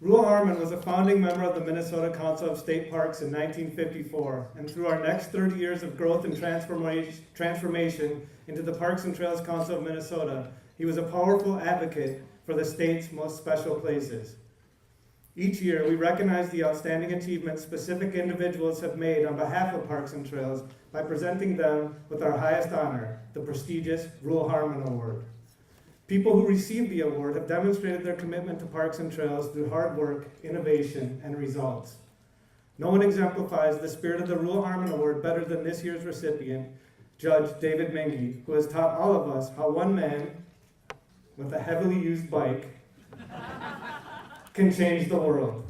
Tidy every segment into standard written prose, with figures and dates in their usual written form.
Reuel Harmon was a founding member of the Minnesota Council of State Parks in 1954, and through our next 30 years of growth and transformation into the Parks and Trails Council of Minnesota, he was a powerful advocate for the state's most special places. Each year, we recognize the outstanding achievements specific individuals have made on behalf of Parks and Trails by presenting them with our highest honor, the prestigious Reuel Harmon Award. People who receive the award have demonstrated their commitment to Parks and Trails through hard work, innovation, and results. No one exemplifies the spirit of the Reuel Harmon Award better than this year's recipient, Judge David Minge, who has taught all of us how one man with a heavily used bike can change the world.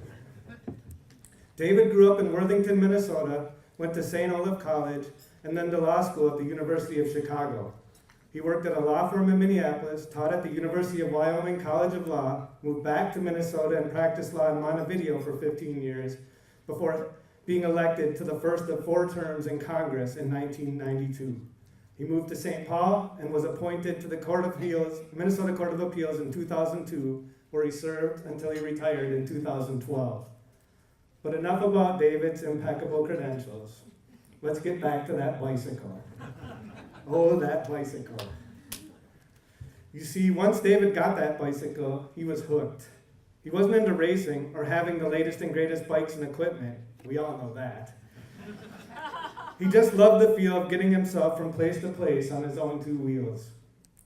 David grew up in Worthington, Minnesota, went to St. Olaf College, and then to law school at the University of Chicago. He worked at a law firm in Minneapolis, taught at the University of Wyoming College of Law, moved back to Minnesota and practiced law in Montevideo for 15 years before being elected to the first of 4 terms in Congress in 1992. He moved to St. Paul and was appointed to the Minnesota Court of Appeals in 2002, where he served until he retired in 2012. But enough about David's impeccable credentials. Let's get back to that bicycle. Oh, that bicycle. You see, once David got that bicycle, he was hooked. He wasn't into racing or having the latest and greatest bikes and equipment. We all know that. He just loved the feel of getting himself from place to place on his own 2 wheels.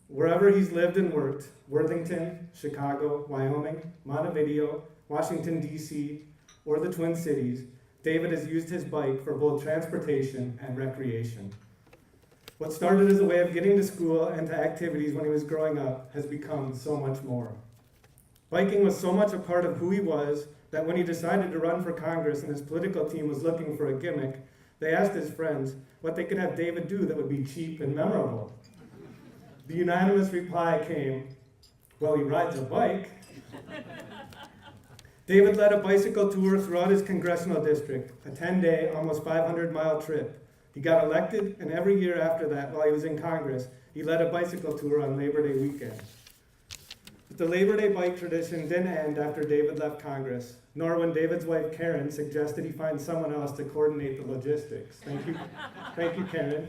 Wherever he's lived and worked, Worthington, Chicago, Wyoming, Montevideo, Washington, D.C., or the Twin Cities, David has used his bike for both transportation and recreation. What started as a way of getting to school and to activities when he was growing up has become so much more. Biking was so much a part of who he was that when he decided to run for Congress and his political team was looking for a gimmick, they asked his friends what they could have David do that would be cheap and memorable. The unanimous reply came, well, he rides a bike. David led a bicycle tour throughout his congressional district, a 10-day, almost 500-mile trip. He got elected, and every year after that, while he was in Congress, he led a bicycle tour on Labor Day weekend. But the Labor Day bike tradition didn't end after David left Congress, nor when David's wife, Karen, suggested he find someone else to coordinate the logistics. Thank you, Karen.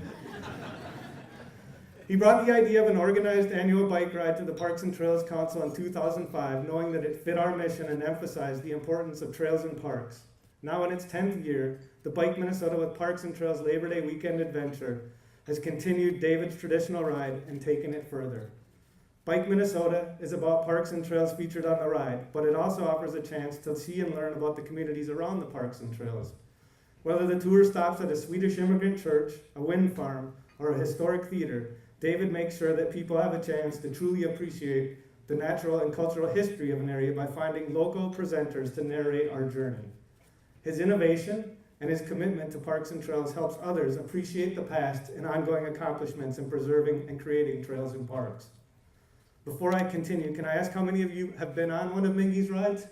He brought the idea of an organized annual bike ride to the Parks and Trails Council in 2005, knowing that it fit our mission and emphasized the importance of trails and parks. Now in its 10th year, the Bike Minnesota with Parks and Trails Labor Day weekend adventure has continued David's traditional ride and taken it further. Bike Minnesota is about parks and trails featured on the ride, but it also offers a chance to see and learn about the communities around the parks and trails. Whether the tour stops at a Swedish immigrant church, a wind farm, or a historic theater, David makes sure that people have a chance to truly appreciate the natural and cultural history of an area by finding local presenters to narrate our journey. His innovation and his commitment to parks and trails helps others appreciate the past and ongoing accomplishments in preserving and creating trails and parks. Before I continue, can I ask how many of you have been on one of Minge's rides?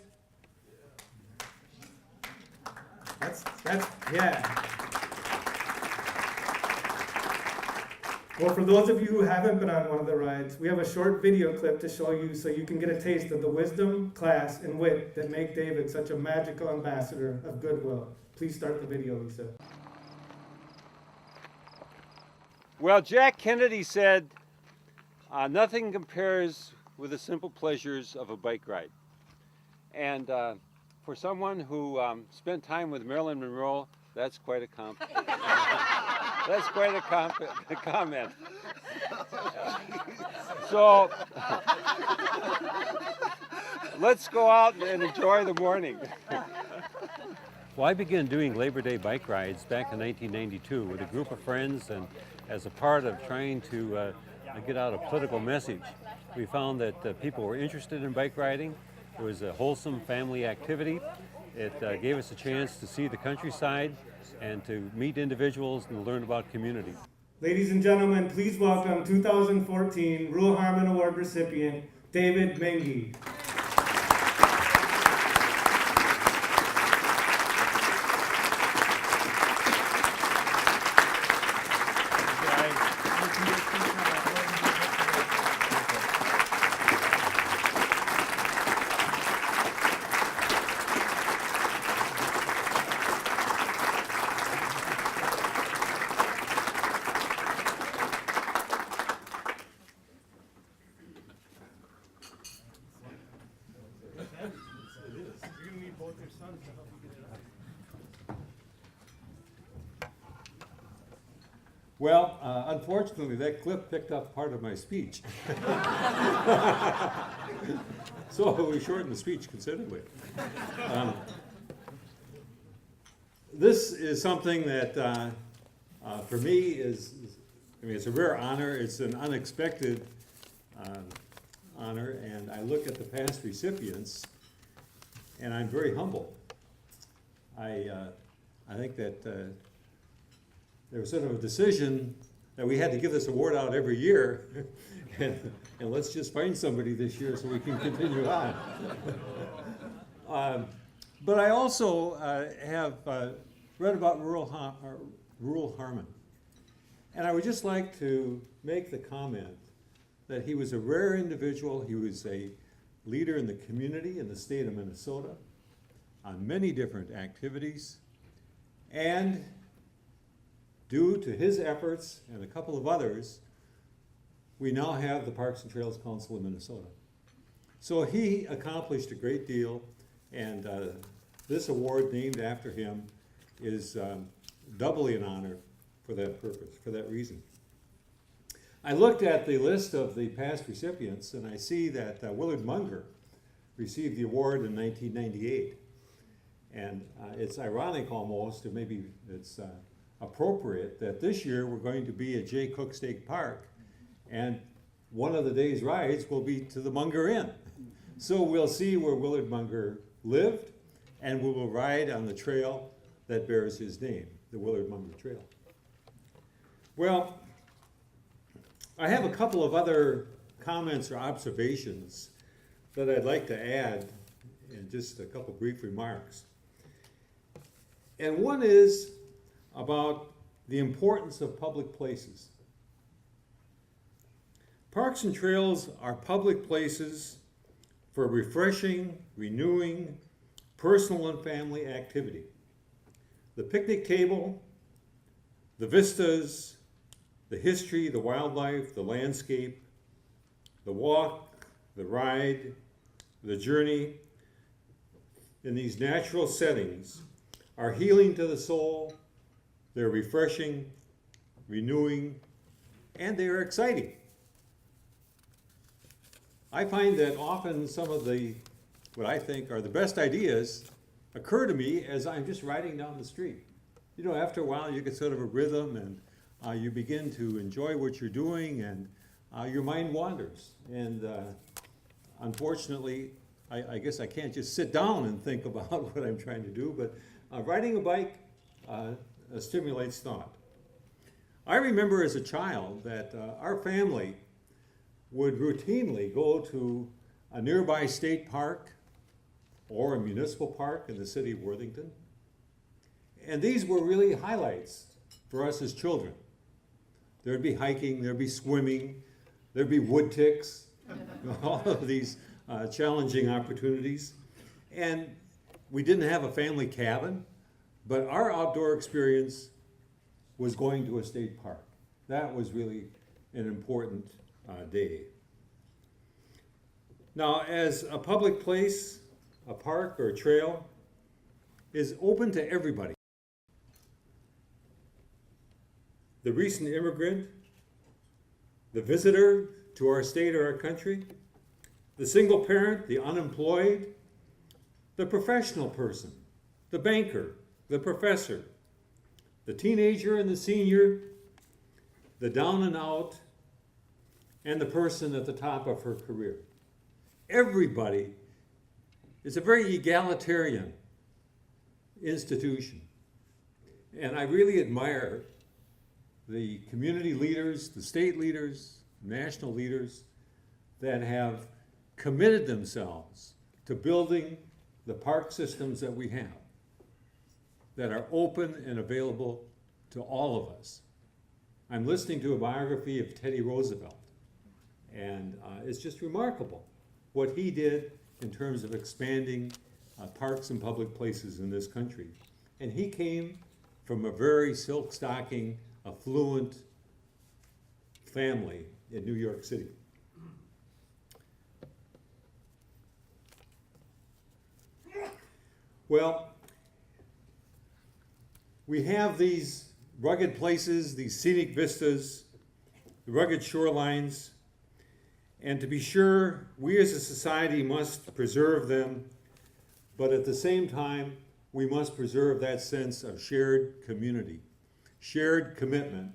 Yeah. Well, for those of you who haven't been on one of the rides, we have a short video clip to show you so you can get a taste of the wisdom, class, and wit that make David such a magical ambassador of goodwill. Please start the video, Lisa. Well, Jack Kennedy said, nothing compares with the simple pleasures of a bike ride. And for someone who spent time with Marilyn Monroe, that's quite a compliment. That's quite a comment. So let's go out and enjoy the morning. Well, I began doing Labor Day bike rides back in 1992 with a group of friends, and as a part of trying to get out a political message. We found that people were interested in bike riding. It was a wholesome family activity. It gave us a chance to see the countryside and to meet individuals and learn about community. Ladies and gentlemen, please welcome 2014 Reuel Harmon Award recipient, David Minge. your sons to help you get it up. Well, unfortunately, that clip picked up part of my speech. So we shortened the speech considerably. This is something that, for me, it's a rare honor. It's an unexpected honor, and I look at the past recipients, and I'm very humbled. I think that there was sort of a decision that we had to give this award out every year, and let's just find somebody this year so we can continue on. But I also have read about Reuel Harmon, and I would just like to make the comment that he was a rare individual. He was a leader in the community in the state of Minnesota on many different activities, and due to his efforts and a couple of others, we now have the Parks and Trails Council of Minnesota. So he accomplished a great deal, and this award named after him is doubly an honor for that purpose, for that reason. I looked at the list of the past recipients, and I see that Willard Munger received the award in 1998. And it's ironic almost, or maybe it's appropriate, that this year we're going to be at Jay Cook State Park, and one of the day's rides will be to the Munger Inn. So we'll see where Willard Munger lived, and we will ride on the trail that bears his name, the Willard Munger Trail. Well, I have a couple of other comments or observations that I'd like to add in just a couple brief remarks. And one is about the importance of public places. Parks and trails are public places for refreshing, renewing, personal and family activity. The picnic table, the vistas, the history, the wildlife, the landscape, the walk, the ride, the journey in these natural settings are healing to the soul, they're refreshing, renewing, and they are exciting. I find that often some of the, what I think are the best ideas occur to me as I'm just riding down the street. You know, after a while you get sort of a rhythm, and you begin to enjoy what you're doing, and your mind wanders. And unfortunately, I guess I can't just sit down and think about what I'm trying to do, but riding a bike stimulates thought. I remember as a child that our family would routinely go to a nearby state park or a municipal park in the city of Worthington. And these were really highlights for us as children. There'd be hiking, there'd be swimming, there'd be wood ticks, all of these challenging opportunities. And we didn't have a family cabin, but our outdoor experience was going to a state park. That was really an important day. Now, as a public place, a park or a trail is open to everybody. The recent immigrant, the visitor to our state or our country, the single parent, the unemployed, the professional person, the banker, the professor, the teenager and the senior, the down and out, and the person at the top of her career. Everybody is a very egalitarian institution. And I really admire the community leaders, the state leaders, national leaders that have committed themselves to building the park systems that we have, that are open and available to all of us. I'm listening to a biography of Teddy Roosevelt, and it's just remarkable what he did in terms of expanding parks and public places in this country. And he came from a very silk-stocking, affluent family in New York City. Well, we have these rugged places, these scenic vistas, the rugged shorelines, and to be sure, we as a society must preserve them, but at the same time, we must preserve that sense of shared community, shared commitment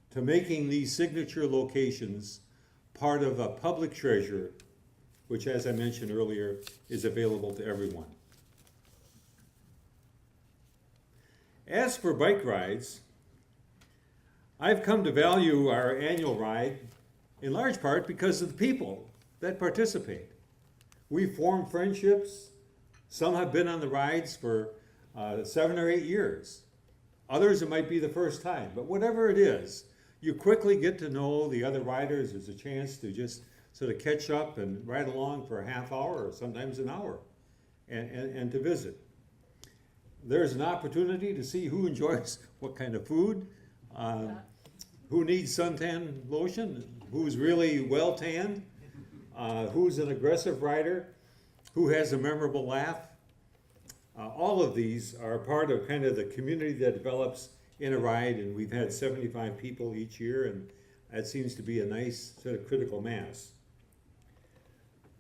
to making these signature locations part of a public treasure, which, as I mentioned earlier, is available to everyone. As for bike rides, I've come to value our annual ride in large part because of the people that participate. We form friendships. Some have been on the rides for 7 or 8 years. Others, it might be the first time. But whatever it is, you quickly get to know the other riders. There's a chance to just sort of catch up and ride along for a half hour or sometimes an hour and to visit. There's an opportunity to see who enjoys what kind of food, who needs suntan lotion, who's really well tanned, who's an aggressive rider, who has a memorable laugh. All of these are part of kind of the community that develops in a ride, and we've had 75 people each year, and that seems to be a nice sort of critical mass.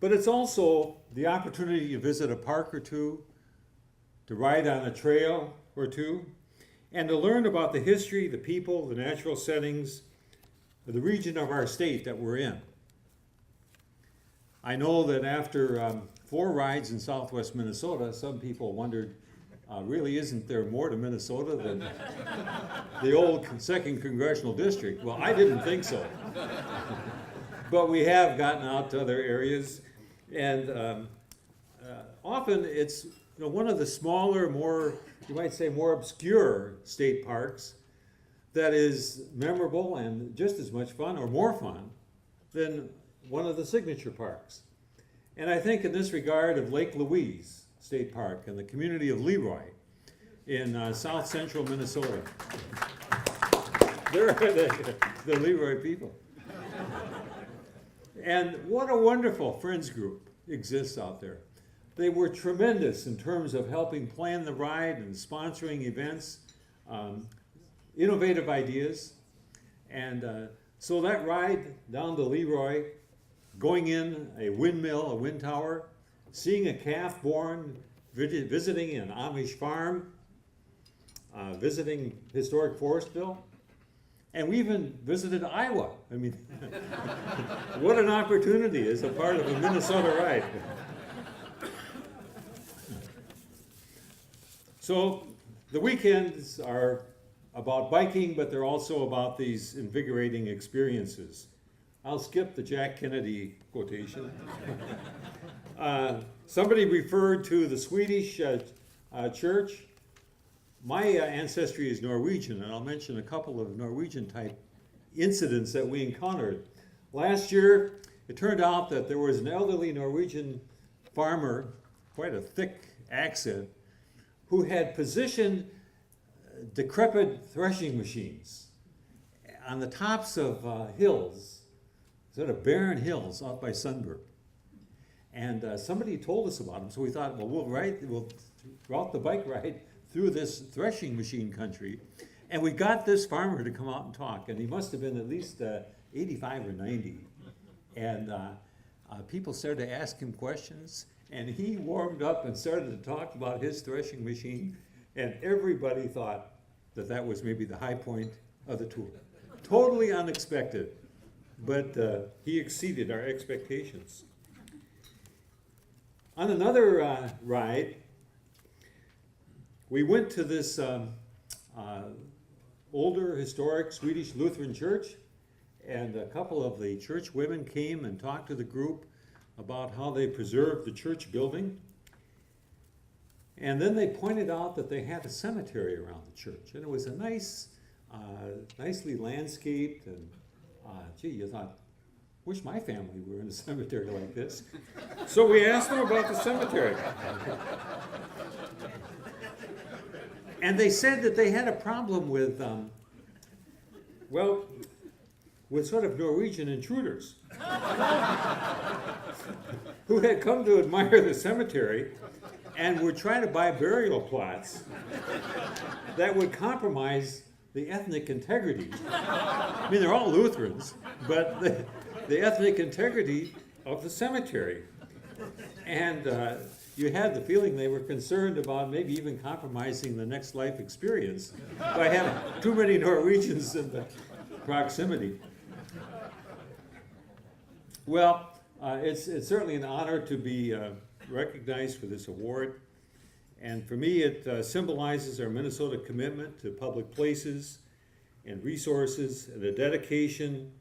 But it's also the opportunity to visit a park or two, to ride on a trail or two, and to learn about the history, the people, the natural settings, the region of our state that we're in. I know that after 4 rides in southwest Minnesota, some people wondered, really isn't there more to Minnesota than the old 2nd Congressional District? Well, I didn't think so. But we have gotten out to other areas, and often it's one of the smaller, more, you might say, more obscure state parks that is memorable and just as much fun or more fun than one of the signature parks. And I think in this regard of Lake Louise State Park and the community of Leroy in south central Minnesota. There are the Leroy people. And what a wonderful friends group exists out there. They were tremendous in terms of helping plan the ride and sponsoring events, innovative ideas. And so that ride down to Leroy, going in a windmill, a wind tower, seeing a calf born, visiting an Amish farm, visiting historic Forestville, and we even visited Iowa. I mean, what an opportunity as a part of a Minnesota ride. So the weekends are about biking, but they're also about these invigorating experiences. I'll skip the Jack Kennedy quotation. Somebody referred to the Swedish church. My ancestry is Norwegian, and I'll mention a couple of Norwegian-type incidents that we encountered. Last year, it turned out that there was an elderly Norwegian farmer, quite a thick accent, who had positioned decrepit threshing machines on the tops of hills, sort of barren hills out by Sundberg. And somebody told us about them, so we thought, well, we'll route the bike ride through this threshing machine country. And we got this farmer to come out and talk, and he must have been at least 85 or 90. And people started to ask him questions, and he warmed up and started to talk about his threshing machine, and everybody thought that that was maybe the high point of the tour. Totally unexpected, but he exceeded our expectations. On another ride, we went to this older, historic Swedish Lutheran church, and a couple of the church women came and talked to the group about how they preserved the church building. And then they pointed out that they had a cemetery around the church, and it was a nice, nicely landscaped, and gee, you thought, wish my family were in a cemetery like this. So we asked them about the cemetery. And they said that they had a problem with, with sort of Norwegian intruders. who had come to admire the cemetery and were trying to buy burial plots that would compromise the ethnic integrity. I mean, they're all Lutherans, but the ethnic integrity of the cemetery. And you had the feeling they were concerned about maybe even compromising the next life experience by having too many Norwegians in the proximity. Well, it's certainly an honor to be recognized for this award. And for me, it symbolizes our Minnesota commitment to public places and resources and a dedication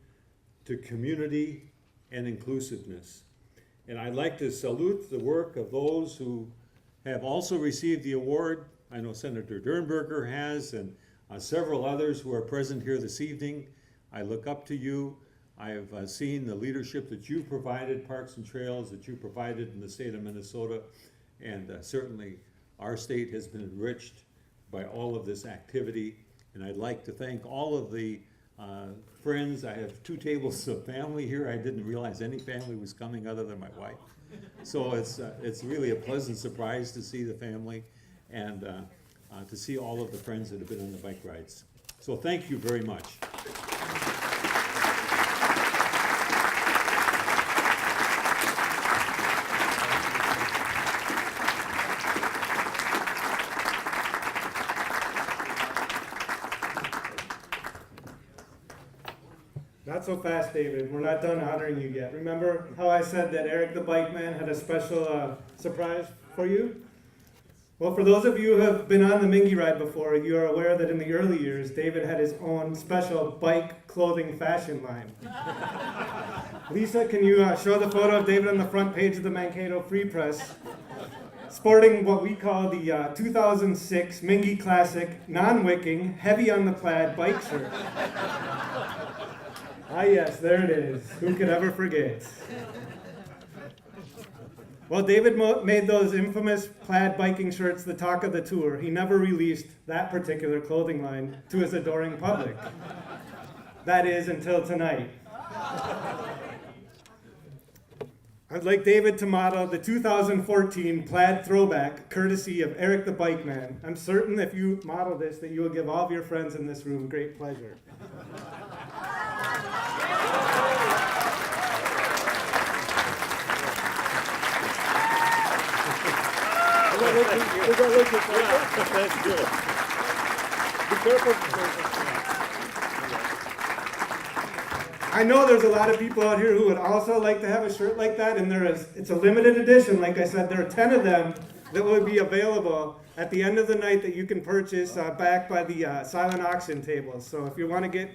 to community and inclusiveness. And I'd like to salute the work of those who have also received the award. I know Senator Dernberger has, and several others who are present here this evening. I look up to you. I have seen the leadership that you've provided, Parks and Trails, that you provided in the state of Minnesota, and certainly our state has been enriched by all of this activity. And I'd like to thank all of the friends. I have 2 tables of family here. I didn't realize any family was coming other than my wife. So it's really a pleasant surprise to see the family and to see all of the friends that have been on the bike rides. So thank you very much. Not so fast, David. We're not done honoring you yet. Remember how I said that Eric the Bike Man had a special surprise for you? Well, for those of you who have been on the Minge ride before, you are aware that in the early years, David had his own special bike clothing fashion line. Lisa, can you show the photo of David on the front page of the Mankato Free Press, sporting what we call the 2006 Minge Classic non-wicking, heavy on the plaid bike shirt. Ah yes, there it is. Who could ever forget? Well, David made those infamous plaid biking shirts the talk of the tour. He never released that particular clothing line to his adoring public. That is, until tonight. I'd like David to model the 2014 plaid throwback, courtesy of Eric the Bike Man. I'm certain if you model this, that you will give all of your friends in this room great pleasure. That's good. Be careful. I know there's a lot of people out here who would also like to have a shirt like that, and it's a limited edition. Like I said, there are 10 of them that will be available at the end of the night that you can purchase back by the silent auction tables. So if you want to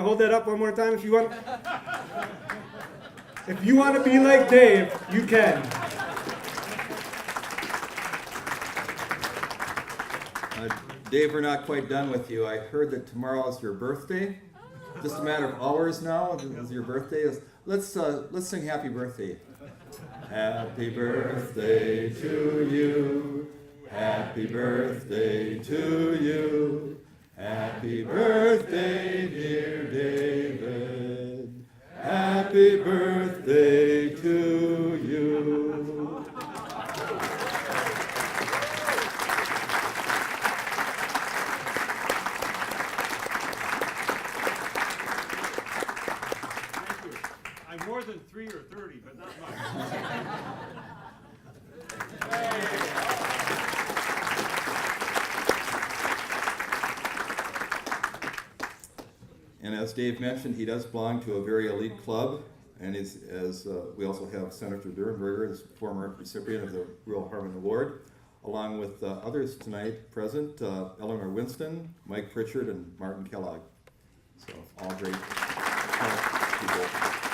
hold that up one more time, if you want to be like Dave, you can. Dave, we're not quite done with you. I heard that tomorrow is your birthday. Just a matter of hours now is your birthday. Let's sing happy birthday. Happy birthday to you. Happy birthday to you. Happy birthday, dear David. Happy birthday to you. I'm more than 3 or 30, but not much. And as Dave mentioned, he does belong to a very elite club, and we also have Senator Dernberger, the former recipient of the Reuel Harmon Award, along with others tonight present, Eleanor Winston, Mike Pritchard, and Martin Kellogg. So all great people.